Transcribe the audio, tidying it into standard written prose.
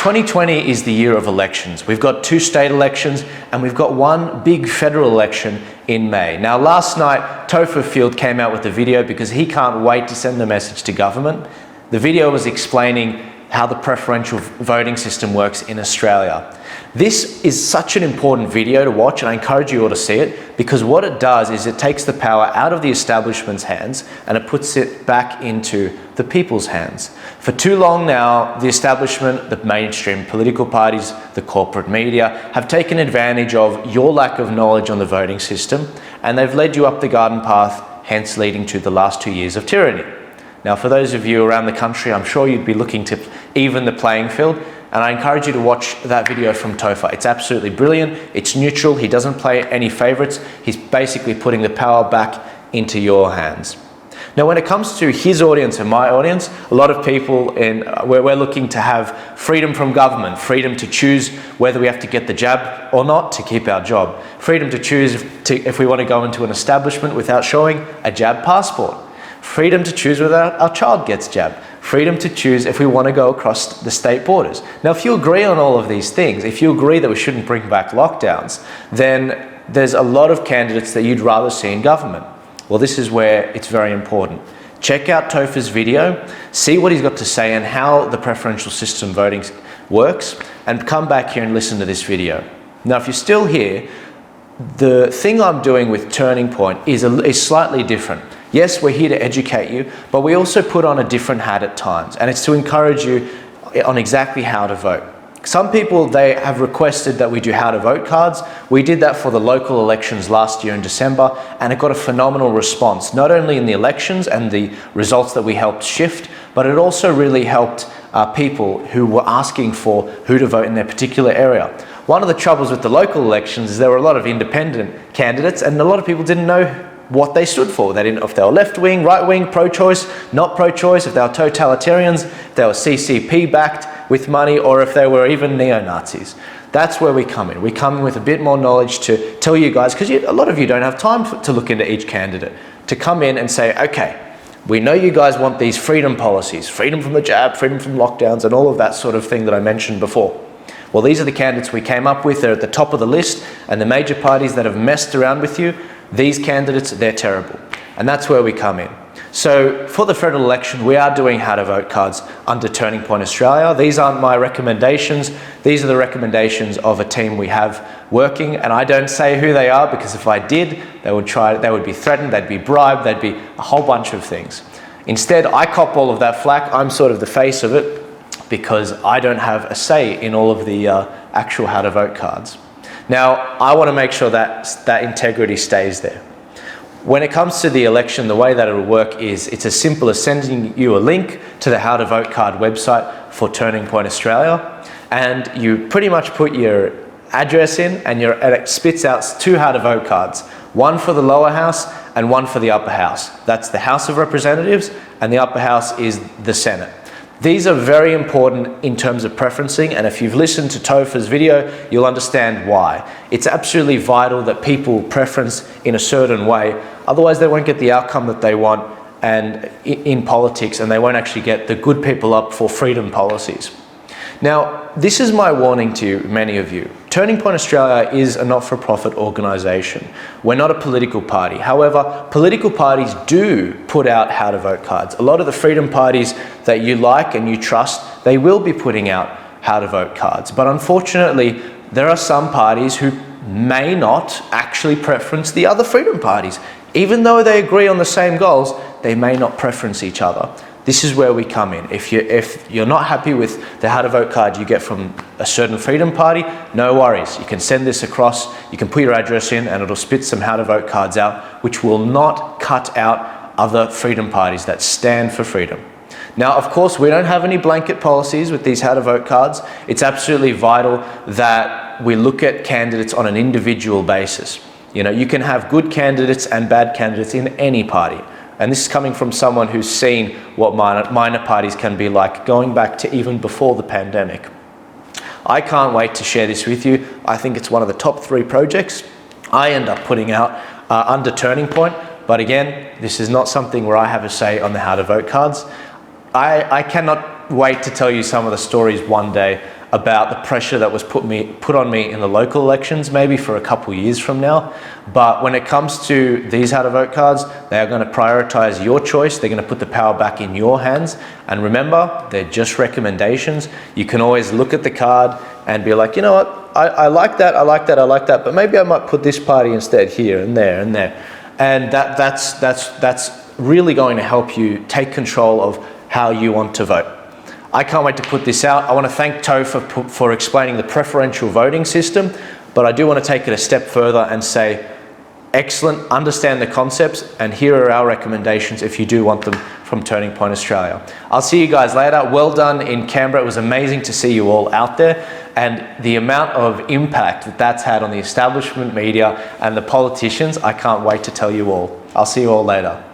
2020 is the year of elections. We've got 2 state elections and we've got 1 big federal election in May. Now, last night, Topher came out with a video because he can't wait to send a message to government. The video was explaining how the preferential voting system works in Australia. This is such an important video to watch, and I encourage you all to see it, because what it does is it takes the power out of the establishment's hands and it puts it back into the people's hands. For too long now, the establishment, the mainstream political parties, the corporate media have taken advantage of your lack of knowledge on the voting system, and they've led you up the garden path, hence leading to the last 2 years of tyranny. Now, for those of you around the country, I'm sure you'd be looking to even the playing field, and I encourage you to watch that video from Topher. It's absolutely brilliant. It's neutral. He doesn't play any favorites. He's basically putting the power back into your hands. Now, when it comes to his audience and my audience, a lot of people we're looking to have freedom from government, freedom to choose whether we have to get the jab or not to keep our job, freedom to choose if we want to go into an establishment without showing a jab passport, freedom to choose whether our child gets jabbed, freedom to choose if we want to go across the state borders. Now, if you agree on all of these things, if you agree that we shouldn't bring back lockdowns, then there's a lot of candidates that you'd rather see in government. Well, this is where it's very important. Check out Topher's video, see what he's got to say and how the preferential system voting works, and come back here and listen to this video. Now, if you're still here, the thing I'm doing with Turning Point is slightly different. Yes, we're here to educate you, but we also put on a different hat at times, and it's to encourage you on exactly how to vote. Some people, they have requested that we do how to vote cards. We did that for the local elections last year in December, and it got a phenomenal response, not only in the elections and the results that we helped shift, but it also really helped people who were asking for who to vote in their particular area. One of the troubles with the local elections is there were a lot of independent candidates, and a lot of people didn't know what they stood for. They didn't know if they were left-wing, right-wing, pro-choice, not pro-choice, if they were totalitarians, if they were CCP-backed with money, or if they were even neo-Nazis. That's where we come in. We come in with a bit more knowledge to tell you guys, because a lot of you don't have time to look into each candidate, to come in and say, okay, we know you guys want these freedom policies, freedom from the jab, freedom from lockdowns, and all of that sort of thing that I mentioned before. Well, these are the candidates we came up with. They're at the top of the list, and the major parties that have messed around with you, these candidates, they're terrible. And that's where we come in. So for the federal election, we are doing how to vote cards under Turning Point Australia. These aren't my recommendations. These are the recommendations of a team we have working, and I don't say who they are, because if I did, they would be threatened, they'd be bribed, they'd be a whole bunch of things. Instead, I cop all of that flack. I'm sort of the face of it, because I don't have a say in all of the actual how to vote cards. Now, I want to make sure that that integrity stays there. When it comes to the election, the way that it'll work is it's as simple as sending you a link to the How to Vote card website for Turning Point Australia, and you pretty much put your address in, and it spits out 2 How to Vote cards, one for the lower house and one for the upper house. That's the House of Representatives, and the upper house is the Senate. These are very important in terms of preferencing, and if you've listened to Topher's video, you'll understand why. It's absolutely vital that people preference in a certain way, otherwise they won't get the outcome that they want and in politics, and they won't actually get the good people up for freedom policies. Now, this is my warning to many of you. Turning Point Australia is a not-for-profit organisation. We're not a political party. However, political parties do put out how to vote cards. A lot of the freedom parties that you like and you trust, they will be putting out how to vote cards. But unfortunately, there are some parties who may not actually preference the other freedom parties. Even though they agree on the same goals, they may not preference each other. This is where we come in. If you're not happy with the how to vote card you get from a certain freedom party, no worries. You can send this across, you can put your address in, and it'll spit some how to vote cards out, which will not cut out other freedom parties that stand for freedom. Now, of course, we don't have any blanket policies with these how to vote cards. It's absolutely vital that we look at candidates on an individual basis. You know, you can have good candidates and bad candidates in any party. And this is coming from someone who's seen what minor parties can be like, going back to even before the pandemic. I can't wait to share this with you. I think it's one of the top 3 projects I end up putting out under Turning Point. But again, this is not something where I have a say on the how to vote cards. I cannot wait to tell you some of the stories one day about the pressure that was put on me in the local elections, maybe for a couple years from now. But when it comes to these how to vote cards, they are going to prioritize your choice. They're going to put the power back in your hands. And remember, they're just recommendations. You can always look at the card and be like, you know what, I like that, I like that, I like that, but maybe I might put this party instead here and there and there. And that's really going to help you take control of how you want to vote. I can't wait to put this out. I want to thank Topher for explaining the preferential voting system, but I do want to take it a step further and say, excellent, understand the concepts, and here are our recommendations if you do want them from Turning Point Australia. I'll see you guys later. Well done in Canberra. It was amazing to see you all out there, and the amount of impact that that's had on the establishment media and the politicians, I can't wait to tell you all. I'll see you all later.